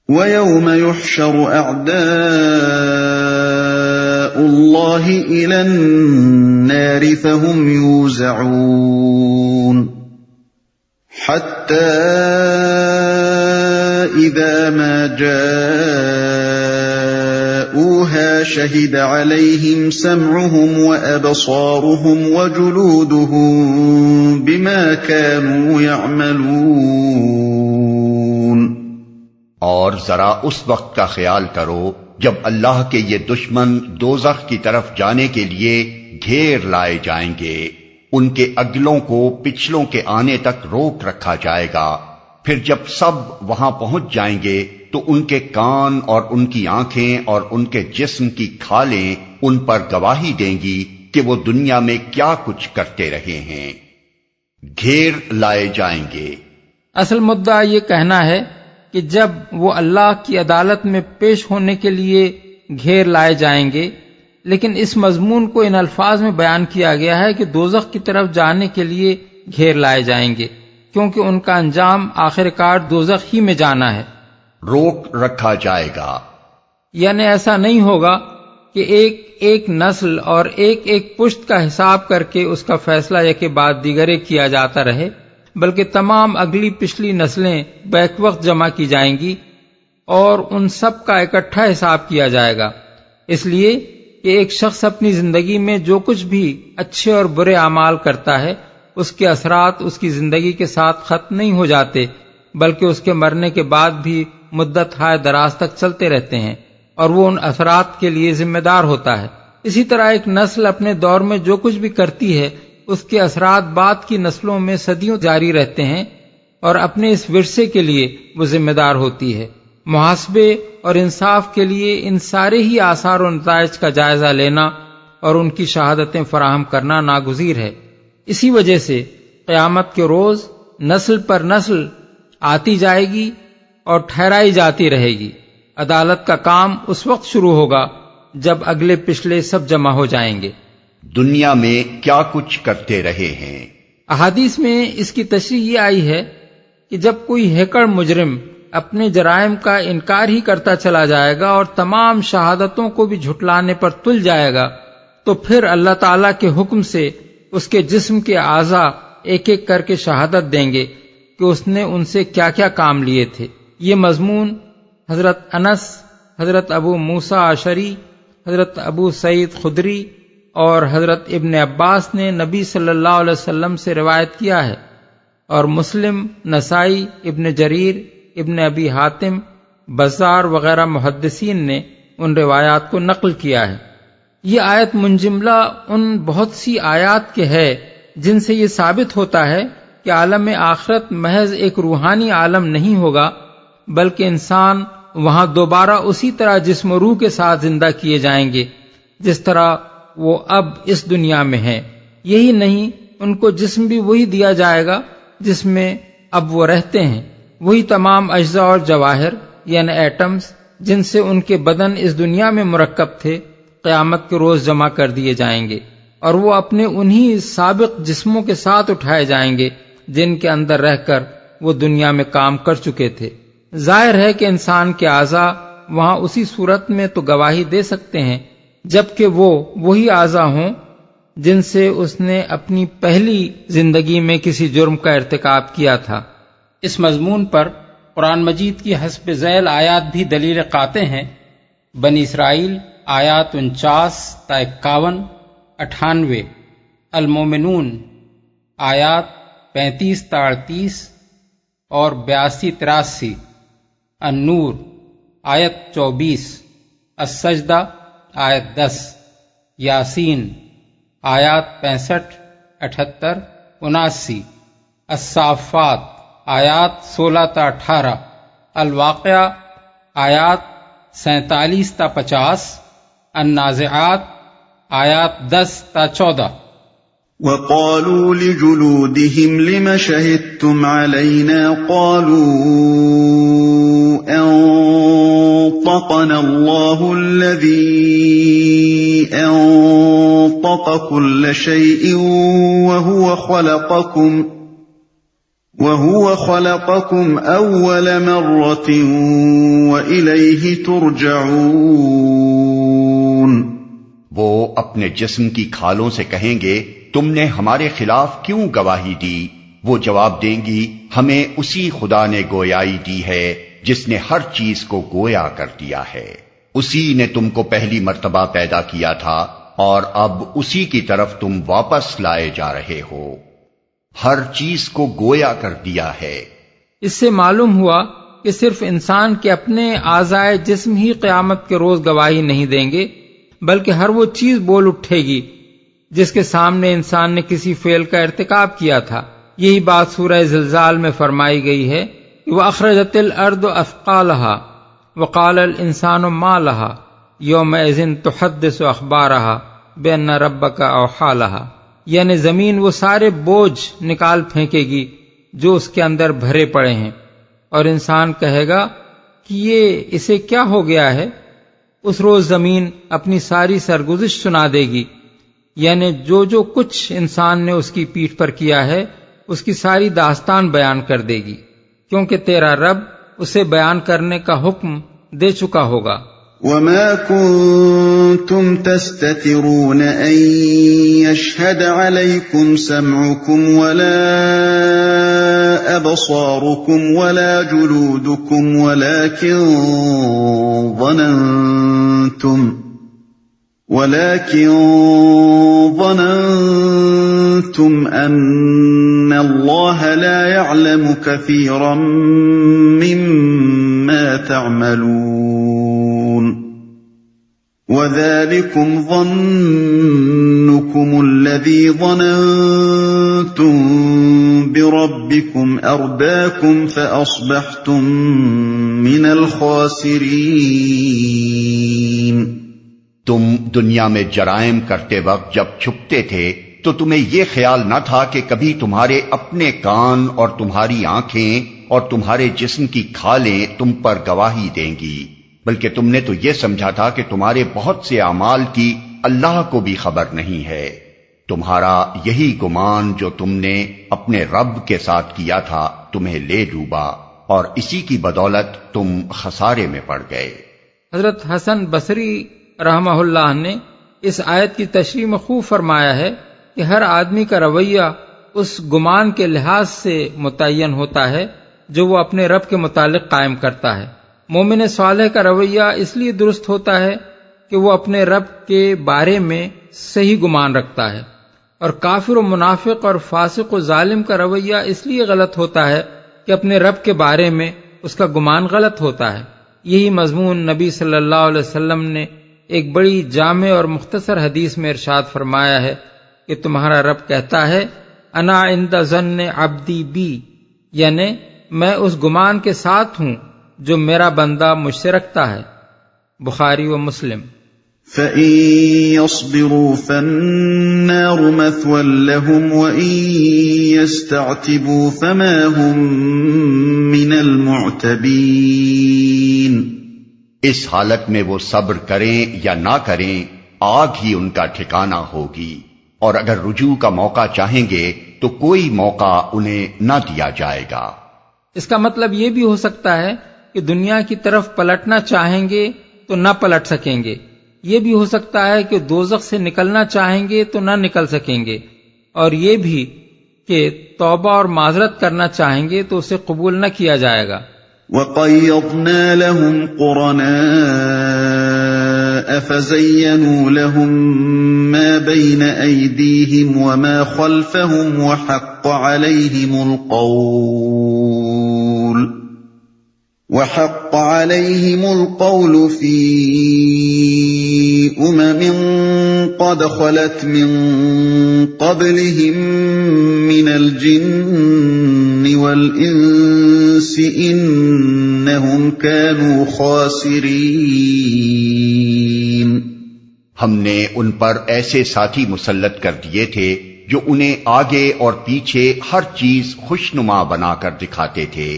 وَيَوْمَ يُحْشَرُ أَعْدَاءُ اللَّهِ إِلَى النَّارِ فَهُمْ يُوزَعُونَ حَتَّى إِذَا مَا جَاءُوهَا شَهِدَ عَلَيْهِمْ سَمْعُهُمْ وَأَبْصَارُهُمْ وَجُلُودُهُم بِمَا كَانُوا يَعْمَلُونَ۔ اور ذرا اس وقت کا خیال کرو جب اللہ کے یہ دشمن دوزخ کی طرف جانے کے لیے گھیر لائے جائیں گے، ان کے اگلوں کو پچھلوں کے آنے تک روک رکھا جائے گا۔ پھر جب سب وہاں پہنچ جائیں گے تو ان کے کان اور ان کی آنکھیں اور ان کے جسم کی کھالیں ان پر گواہی دیں گی کہ وہ دنیا میں کیا کچھ کرتے رہے ہیں۔ گھیر لائے جائیں گے، اصل مدعا یہ کہنا ہے کہ جب وہ اللہ کی عدالت میں پیش ہونے کے لیے گھیر لائے جائیں گے، لیکن اس مضمون کو ان الفاظ میں بیان کیا گیا ہے کہ دوزخ کی طرف جانے کے لیے گھیر لائے جائیں گے، کیونکہ ان کا انجام آخر کار دوزخ ہی میں جانا ہے۔ روک رکھا جائے گا، یعنی ایسا نہیں ہوگا کہ ایک ایک نسل اور ایک ایک پشت کا حساب کر کے اس کا فیصلہ یکے بعد دیگرے کیا جاتا رہے، بلکہ تمام اگلی پچھلی نسلیں بیک وقت جمع کی جائیں گی اور ان سب کا اکٹھا حساب کیا جائے گا، اس لیے کہ ایک شخص اپنی زندگی میں جو کچھ بھی اچھے اور برے اعمال کرتا ہے اس کے اثرات اس کی زندگی کے ساتھ ختم نہیں ہو جاتے، بلکہ اس کے مرنے کے بعد بھی مدت ہائے دراز تک چلتے رہتے ہیں اور وہ ان اثرات کے لیے ذمہ دار ہوتا ہے۔ اسی طرح ایک نسل اپنے دور میں جو کچھ بھی کرتی ہے اس کے اثرات بعد کی نسلوں میں صدیوں جاری رہتے ہیں اور اپنے اس ورثے کے لیے وہ ذمہ دار ہوتی ہے۔ محاسبے اور انصاف کے لیے ان سارے ہی آثار و نتائج کا جائزہ لینا اور ان کی شہادتیں فراہم کرنا ناگزیر ہے۔ اسی وجہ سے قیامت کے روز نسل پر نسل آتی جائے گی اور ٹھہرائی جاتی رہے گی۔ عدالت کا کام اس وقت شروع ہوگا جب اگلے پچھلے سب جمع ہو جائیں گے۔ دنیا میں کیا کچھ کرتے رہے ہیں۔ احادیث میں اس کی تشریح یہ آئی ہے کہ جب کوئی ہیکڑ مجرم اپنے جرائم کا انکار ہی کرتا چلا جائے گا اور تمام شہادتوں کو بھی جھٹلانے پر تل جائے گا تو پھر اللہ تعالیٰ کے حکم سے اس کے جسم کے اعضاء ایک ایک کر کے شہادت دیں گے کہ اس نے ان سے کیا کیا کام لیے تھے۔ یہ مضمون حضرت انس، حضرت ابو موسیٰ اشعری، حضرت ابو سعید خدری اور حضرت ابن عباس نے نبی صلی اللہ علیہ وسلم سے روایت کیا ہے، اور مسلم، نسائی، ابن جریر، ابن ابی حاتم، بزار وغیرہ محدثین نے ان روایات کو نقل کیا ہے۔ یہ آیت منجملہ ان بہت سی آیات کے ہے جن سے یہ ثابت ہوتا ہے کہ عالم آخرت محض ایک روحانی عالم نہیں ہوگا، بلکہ انسان وہاں دوبارہ اسی طرح جسم و روح کے ساتھ زندہ کیے جائیں گے جس طرح وہ اب اس دنیا میں ہیں۔ یہی نہیں، ان کو جسم بھی وہی دیا جائے گا جس میں اب وہ رہتے ہیں، وہی تمام اجزاء اور جواہر یعنی ایٹمز جن سے ان کے بدن اس دنیا میں مرکب تھے قیامت کے روز جمع کر دیے جائیں گے، اور وہ اپنے انہی سابق جسموں کے ساتھ اٹھائے جائیں گے جن کے اندر رہ کر وہ دنیا میں کام کر چکے تھے۔ ظاہر ہے کہ انسان کے اعضاء وہاں اسی صورت میں تو گواہی دے سکتے ہیں جبکہ وہ وہی اعضاء ہوں جن سے اس نے اپنی پہلی زندگی میں کسی جرم کا ارتکاب کیا تھا۔ اس مضمون پر قرآن مجید کی حسب ذیل آیات بھی دلیل قاطع ہیں۔ بنی اسرائیل آیات 49 تا 51، 98، المومنون آیات 35 تا 38 اور 82 83، النور آیت 24، السجدہ آیت 10، یاسین آیات 65، 78، 79، الصافات آیات 16 تا 18، الواقعہ آیات 47 تا 50، النازعات آیات 10 تا 14۔ وَقَالُوا لِجُلُودِهِمْ لِمَ شَهِدتُّمْ عَلَيْنَا قَالُوا أَنطَقَنَا اللَّهُ الَّذِي أَنطَقَ كُلَّ شَيْءٍ وَهُوَ خَلَقَكُمْ أَوَّلَ مَرَّةٍ وَإِلَيْهِ تُرْجَعُونَ وہ اپنے جسم کی کھالوں سے کہیں گے تم نے ہمارے خلاف کیوں گواہی دی؟ وہ جواب دیں گی ہمیں اسی خدا نے گویائی دی ہے جس نے ہر چیز کو گویا کر دیا ہے، اسی نے تم کو پہلی مرتبہ پیدا کیا تھا اور اب اسی کی طرف تم واپس لائے جا رہے ہو، ہر چیز کو گویا کر دیا ہے۔ اس سے معلوم ہوا کہ صرف انسان کے اپنے اعضائے جسم ہی قیامت کے روز گواہی نہیں دیں گے، بلکہ ہر وہ چیز بول اٹھے گی جس کے سامنے انسان نے کسی فعل کا ارتکاب کیا تھا۔ یہی بات سورہ زلزال میں فرمائی گئی ہے کہ وَأَخْرَجَتِ الْأَرْضُ أَثْقَالَهَا وَقَالَ الْإِنسَانُ مَا لَهَا يَوْمَئِذٍ تُحَدِّثُ أَخْبَارَهَا بِأَنَّ رَبَّكَ أَوْحَىٰ لَهَا، یعنی زمین وہ سارے بوجھ نکال پھینکے گی جو اس کے اندر بھرے پڑے ہیں، اور انسان کہے گا کہ یہ اسے کیا ہو گیا ہے۔ اس روز زمین اپنی ساری سرگزشت سنا دے گی، یعنی جو کچھ انسان نے اس کی پیٹھ پر کیا ہے اس کی ساری داستان بیان کر دے گی، کیونکہ تیرا رب اسے بیان کرنے کا حکم دے چکا ہوگا۔ وَمَا كُنتُمْ تَسْتَتِرُونَ أَن يَشْهَدَ عَلَيْكُمْ سَمْعُكُمْ وَلَا أَبْصَارُكُمْ وَلَا جُلُودُكُمْ وَلَكِنْ ظَنَنْتُمْ أَنَّ اللَّهَ لَا يَعْلَمُ كَثِيرًا مِّمَّا تَعْمَلُونَ وَذَلِكُمْ ظَنُّكُمُ الَّذِي ظَنَنْتُمْ بِرَبِّكُمْ أَرْدَاكُمْ فَأَصْبَحْتُمْ مِنَ الْخَاسِرِينَ۔ تم دنیا میں جرائم کرتے وقت جب چھپتے تھے تو تمہیں یہ خیال نہ تھا کہ کبھی تمہارے اپنے کان اور تمہاری آنکھیں اور تمہارے جسم کی کھالیں تم پر گواہی دیں گی، بلکہ تم نے تو یہ سمجھا تھا کہ تمہارے بہت سے اعمال کی اللہ کو بھی خبر نہیں ہے۔ تمہارا یہی گمان جو تم نے اپنے رب کے ساتھ کیا تھا تمہیں لے ڈوبا، اور اسی کی بدولت تم خسارے میں پڑ گئے۔ حضرت حسن بصری رحمہ اللہ نے اس آیت کی تشریح میں خوب فرمایا ہے کہ ہر آدمی کا رویہ اس گمان کے لحاظ سے متعین ہوتا ہے جو وہ اپنے رب کے متعلق قائم کرتا ہے۔ مومن صالح کا رویہ اس لیے درست ہوتا ہے کہ وہ اپنے رب کے بارے میں صحیح گمان رکھتا ہے، اور کافر و منافق اور فاسق و ظالم کا رویہ اس لیے غلط ہوتا ہے کہ اپنے رب کے بارے میں اس کا گمان غلط ہوتا ہے۔ یہی مضمون نبی صلی اللہ علیہ وسلم نے ایک بڑی جامع اور مختصر حدیث میں ارشاد فرمایا ہے کہ تمہارا رب کہتا ہے انا عند ظن عبدی بی، یعنی میں اس گمان کے ساتھ ہوں جو میرا بندہ مجھ سے رکھتا ہے۔ بخاری و مسلم۔ فَإِن يَصْبِرُوا فَالنَّارُ مَثْوًى لَهُمْ وَإِن يَسْتَعْتِبُوا فَمَا هُمْ مِنَ الْمُعْتَبِينَ۔ اس حالت میں وہ صبر کریں یا نہ کریں آگ ہی ان کا ٹھکانہ ہوگی، اور اگر رجوع کا موقع چاہیں گے تو کوئی موقع انہیں نہ دیا جائے گا۔ اس کا مطلب یہ بھی ہو سکتا ہے کہ دنیا کی طرف پلٹنا چاہیں گے تو نہ پلٹ سکیں گے، یہ بھی ہو سکتا ہے کہ دوزخ سے نکلنا چاہیں گے تو نہ نکل سکیں گے، اور یہ بھی کہ توبہ اور معذرت کرنا چاہیں گے تو اسے قبول نہ کیا جائے گا۔ وَقَيَّضْنَا لَهُمْ قُرَنَاءَ فَزَيَّنُوا لَهُم مَّا بَيْنَ أَيْدِيهِمْ وَمَا خَلْفَهُمْ وَحَقَّ عَلَيْهِمُ الْقَوْلُ فِي أُمَمٍ قَدْ خَلَتْ مِن قَبْلِهِم مِّنَ الْجِنِّ وَالْإِنسِ إِنَّهُمْ كَانُوا خَاسِرِينَ۔ ہم نے ان پر ایسے ساتھی مسلط کر دیے تھے جو انہیں آگے اور پیچھے ہر چیز خوشنما بنا کر دکھاتے تھے،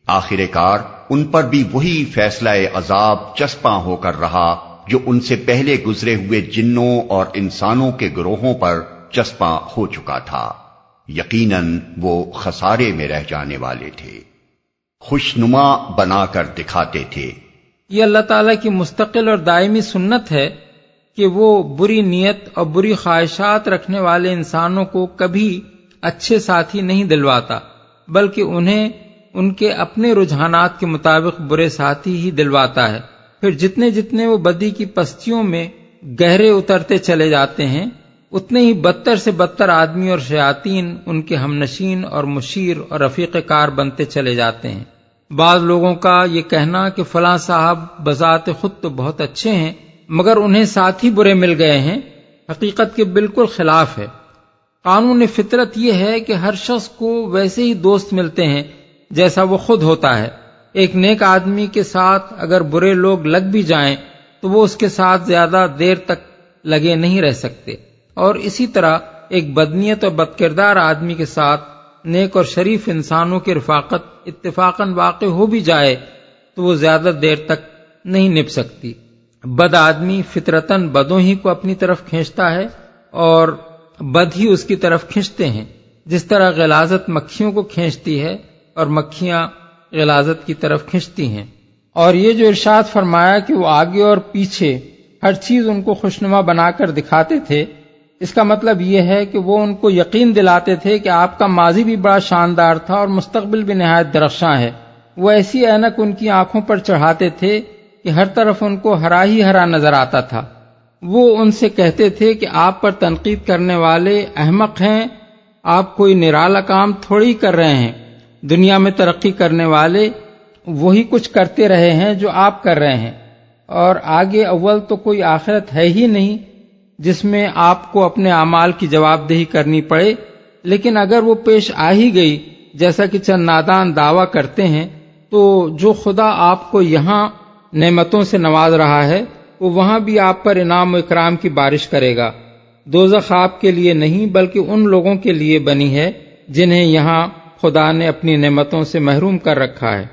آخر کار ان پر بھی وہی فیصلہ عذاب چسپاں ہو کر رہا جو ان سے پہلے گزرے ہوئے جنوں اور انسانوں کے گروہوں پر چسپاں ہو چکا تھا۔ یقیناً وہ خسارے میں رہ جانے والے تھے۔ خوشنما بنا کر دکھاتے تھے۔ یہ اللہ تعالیٰ کی مستقل اور دائمی سنت ہے کہ وہ بری نیت اور بری خواہشات رکھنے والے انسانوں کو کبھی اچھے ساتھی نہیں دلواتا، بلکہ انہیں ان کے اپنے رجحانات کے مطابق برے ساتھی ہی دلواتا ہے۔ پھر جتنے جتنے وہ بدی کی پستیوں میں گہرے اترتے چلے جاتے ہیں، اتنے ہی بدتر سے بدتر آدمی اور شیاطین ان کے ہمنشین اور مشیر اور رفیق کار بنتے چلے جاتے ہیں۔ بعض لوگوں کا یہ کہنا کہ فلاں صاحب بذات خود تو بہت اچھے ہیں مگر انہیں ساتھی برے مل گئے ہیں، حقیقت کے بالکل خلاف ہے۔ قانون فطرت یہ ہے کہ ہر شخص کو ویسے ہی دوست ملتے ہیں جیسا وہ خود ہوتا ہے۔ ایک نیک آدمی کے ساتھ اگر برے لوگ لگ بھی جائیں تو وہ اس کے ساتھ زیادہ دیر تک لگے نہیں رہ سکتے، اور اسی طرح ایک بدنیت اور بدکردار آدمی کے ساتھ نیک اور شریف انسانوں کی رفاقت اتفاقاً واقع ہو بھی جائے تو وہ زیادہ دیر تک نہیں نبھ سکتی۔ بد آدمی فطرتاً بدوں ہی کو اپنی طرف کھینچتا ہے اور بد ہی اس کی طرف کھینچتے ہیں، جس طرح غلاظت مکھیوں کو کھینچتی ہے اور مکھیاں غلاظت کی طرف کھینچتی ہیں۔ اور یہ جو ارشاد فرمایا کہ وہ آگے اور پیچھے ہر چیز ان کو خوشنما بنا کر دکھاتے تھے، اس کا مطلب یہ ہے کہ وہ ان کو یقین دلاتے تھے کہ آپ کا ماضی بھی بڑا شاندار تھا اور مستقبل بھی نہایت درخشاں ہے۔ وہ ایسی اینک ان کی آنکھوں پر چڑھاتے تھے کہ ہر طرف ان کو ہرا ہی ہرا نظر آتا تھا۔ وہ ان سے کہتے تھے کہ آپ پر تنقید کرنے والے احمق ہیں، آپ کوئی نرالا کام تھوڑی کر رہے ہیں، دنیا میں ترقی کرنے والے وہی کچھ کرتے رہے ہیں جو آپ کر رہے ہیں، اور آگے اول تو کوئی آخرت ہے ہی نہیں جس میں آپ کو اپنے اعمال کی جواب دہی کرنی پڑے، لیکن اگر وہ پیش آ ہی گئی جیسا کہ چند نادان دعویٰ کرتے ہیں، تو جو خدا آپ کو یہاں نعمتوں سے نواز رہا ہے وہ وہاں بھی آپ پر انعام و اکرام کی بارش کرے گا۔ دوزخ آپ کے لیے نہیں بلکہ ان لوگوں کے لیے بنی ہے جنہیں یہاں خدا نے اپنی نعمتوں سے محروم کر رکھا ہے۔